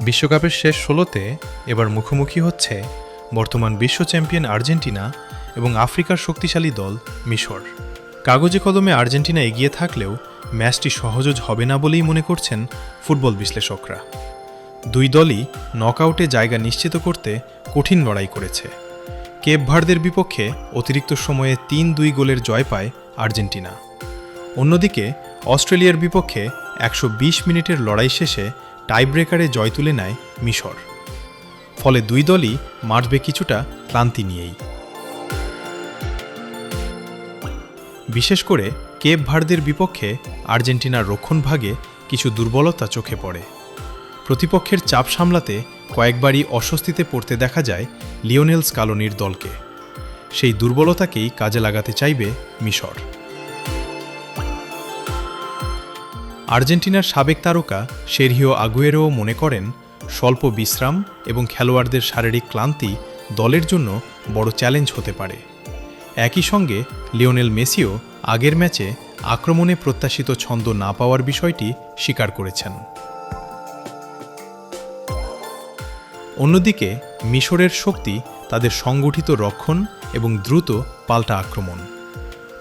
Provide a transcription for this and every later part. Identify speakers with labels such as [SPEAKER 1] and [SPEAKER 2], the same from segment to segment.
[SPEAKER 1] বিশ্বকাপের শেষ ১৬তে এবার মুখোমুখি হচ্ছে বর্তমান বিশ্ব চ্যাম্পিয়ন আর্জেন্টিনা এবং আফ্রিকার শক্তিশালী দল মিশর। কাগজে কলমে আর্জেন্টিনা এগিয়ে থাকলেও ম্যাচটি সহজ হবে না বলেই মনে করছেন ফুটবল বিশ্লেষকরা। দুই দলই নকআউটে জায়গা নিশ্চিত করতে কঠিন লড়াই করেছে। কেপ ভার্দের বিপক্ষে অতিরিক্ত সময়ে ৩-২ গোলের জয় পায় আর্জেন্টিনা। অন্যদিকে অস্ট্রেলিয়ার বিপক্ষে ১২০ মিনিটের লড়াই শেষে টাইব্রেকারে জয় তুলে নেয় মিশর। ফলে দুই দলই মারবে কিছুটা ক্লান্তি নিয়েই। বিশেষ করে কেপ ভার্দের বিপক্ষে আর্জেন্টিনার রক্ষণভাগে কিছু দুর্বলতা চোখে পড়ে। প্রতিপক্ষের চাপ সামলাতে কয়েকবারই অস্বস্তিতে পড়তে দেখা যায় লিওনেল স্কালোনির দলকে। সেই দুর্বলতাকেই কাজে লাগাতে চাইবে মিশর। আর্জেন্টিনার সাবেক তারকা সেরহিও আগুয়েরোও মনে করেন, স্বল্প বিশ্রাম এবং খেলোয়াড়দের শারীরিক ক্লান্তি দলের জন্য বড় চ্যালেঞ্জ হতে পারে। একই সঙ্গে লিওনেল মেসিও আগের ম্যাচে আক্রমণে প্রত্যাশিত ছন্দ না পাওয়ার বিষয়টি স্বীকার করেছেন। অন্যদিকে মিশরের শক্তি তাদের সংগঠিত রক্ষণ এবং দ্রুত পাল্টা আক্রমণ।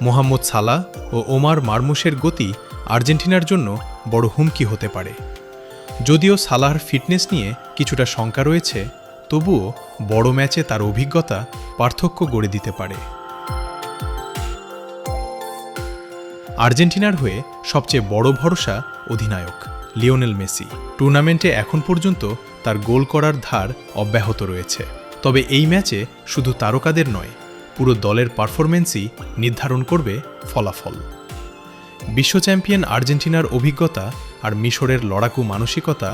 [SPEAKER 1] মোহাম্মদ সালাহ ও ওমার মারমুশের গতি আর্জেন্টিনার জন্য বড় হুমকি হতে পারে। যদিও সালাহর ফিটনেস নিয়ে কিছুটা শঙ্কা রয়েছে, তবুও বড় ম্যাচে তার অভিজ্ঞতা পার্থক্য গড়ে দিতে পারে। আর্জেন্টিনার হয়ে সবচেয়ে বড় ভরসা অধিনায়ক লিওনেল মেসি। টুর্নামেন্টে এখন পর্যন্ত তার গোল করার ধার অব্যাহত রয়েছে। তবে এই ম্যাচে শুধু তারকাদের নয়, পুরো দলের পারফরম্যান্সই নির্ধারণ করবে ফলাফল। বিশ্ব চ্যাম্পিয়ন আর্জেন্টিনার অভিজ্ঞতা আর মিশরের লড়াকু মানসিকতা,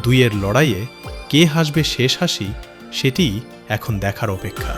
[SPEAKER 1] দুইয়ের লড়াইয়ে কে হাসবে শেষ হাসি, সেটিই এখন দেখার অপেক্ষা।